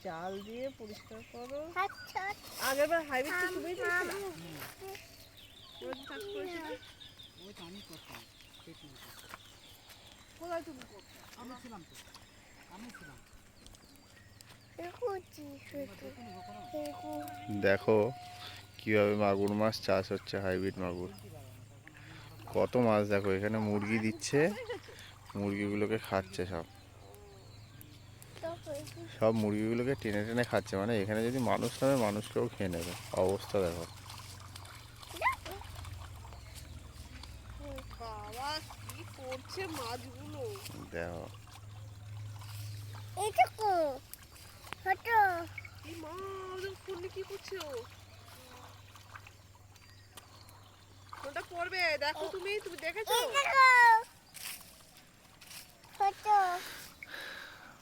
জাল দিয়ে পরিষ্কার করো। আগের বার হাইব্রিড কি তুমি দিয়েছিলে? চাষ করেছিলে? ওইটা আমি করতাম। কোথায় তুমি করতে? আমি ছিলাম তো, আমি ছিলাম। দেখো কিভাবে মাগুর মাছ চাষ হচ্ছে, হাইব্রিড মাগুর। কত মাছ দেখো, এখানে মুরগি দিচ্ছে, মুরগিগুলোকে খাচ্ছে সব সব মুরগিগুলোকে টেনে টেনে খাচ্ছে। মানে এখানে যদি মানুষ নামে মানুষকেও খেয়ে নেবে, অবস্থা দেখো। বাবা কি করছে মাছগুলো দেখো কি মাছ ফুললি কি করছে ও? কোনটা পড়বে দেখো, তুমি তুমি দেখেছো?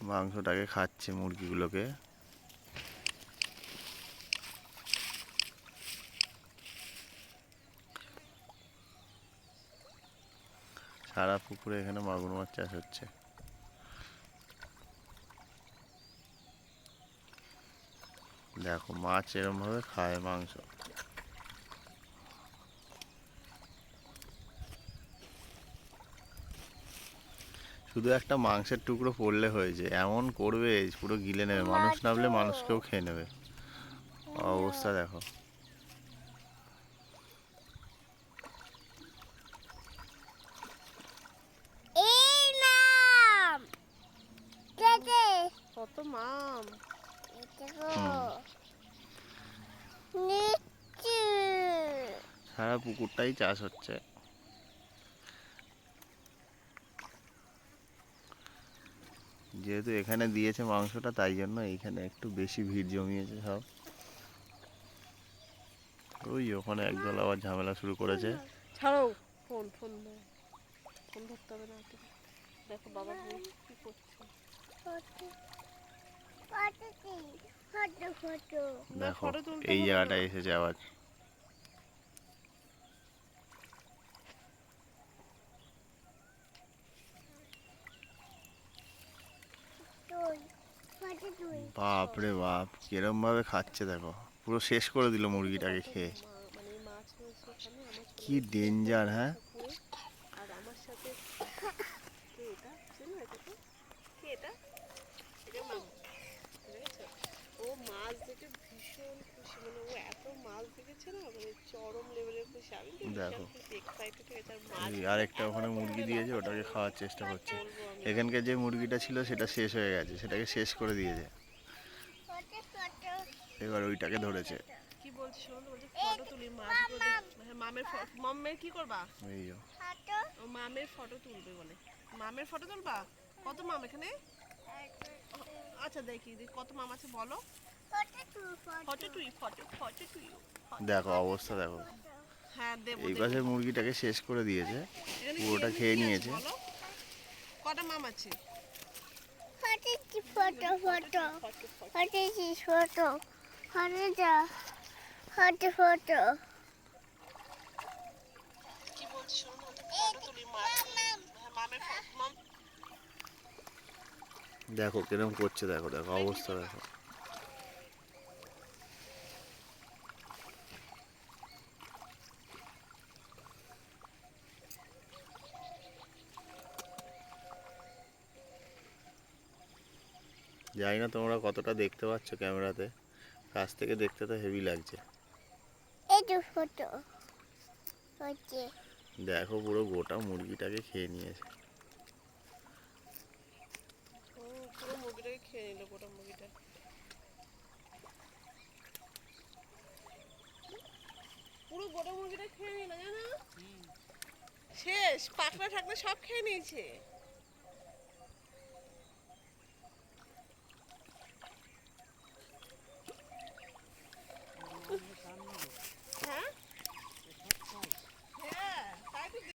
মাংসটাকে খাচ্ছে মুরগিগুলোকে। সারা পুকুরে এখানে মাগুর মাছ চাষ হচ্ছে। দেখো মাছ এরম ভাবে খায় মাংস। শুধু একটা মাংসের টুকরো পড়লে হয়েছে, এমন করবে পুরো গিলে নেবে, মানুষ নামলে মানুষকেও খেয়ে নেবে, অবস্থা দেখো। কত মাম সারা পুকুরটাই চাষ হচ্ছে। যেহেতু এখানে দিয়েছে মাংসটা, তাই জন্য এইখানে একটু বেশি ভিড় জমিয়েছে সব। ওই ওখানে একদল আবার ঝামেলা শুরু করেছে। ছাড়ো ফোন ফোন ফোন ধরতে হবে না। দেখো বাবা কি করছে, দেখো এই জায়গাটায় এসেছে আবার। বাপ রে বাপ, কিরম ভাবে খাচ্ছে দেখো, পুরো শেষ করে দিল মুরগিটাকে খেয়ে। মানে মাছ হয়েছে এখানে আমার কি ডেঞ্জার! হ্যাঁ, আর আমার সাথে কে এটা ছিল, এটাকে কে এটা এটা মাছ দেখেছো? ও মাছ দেখে ভীষণ খুশি, মানে ও এত মাছ দেখেছে না, মানে চরম লেভেলের খুশি। আমি তো দেখো এক্সাইটেড হয়ে গেছি। আর মাছ আরেকটা ওখানে মুরগি দিয়েছে, ওটাকে খাওয়ার চেষ্টা করছে। এখানকার যে মুরগিটা ছিল সেটা শেষ হয়ে গেছে, সেটাকে শেষ করে দিয়েছে, এবার ওইটাকে ধরেছে। কি বলছিস শোনো তো, বলছে ফটো তুলি মাছগুলো। মামের মামের কি করবা? এই ও মামের ফটো তুলবে বলে। মামের ফটো তুলবা? কত মাম এখানে? আচ্ছা দেখি কত মাম আছে বলো। ফটো তুই ফটো ফটো তুই দেখো অবস্থা দেখো। হ্যাঁ দেবো এই দেবো। পাশে মুরগিটাকে শেষ করে দিয়েছে, এখানে পুরোটা কি খেয়ে আছে নিয়েছে। বলো? কটা মাম আছে? কি বলছিস শোনো তো, ফটো তুলি মামের মাম। দেখো কিরম করছে, দেখো দেখো অবস্থা দেখো। জানি না তোমরা কতটা দেখতে পাচ্ছ ক্যামেরাতে, কাছ থেকে দেখতে তো হেভি লাগছে। দেখো পুরো গোটা মুরগিটাকে খেয়ে নিয়েছে। পুরো মুরগিটাকে খেয়ে নিল, গোটা মুরগিটা। পুরো গোটা মুরগিটা খেয়ে নিল জানো, শেষ পাখনা ঠাকনা সব খেয়ে নিয়েছে।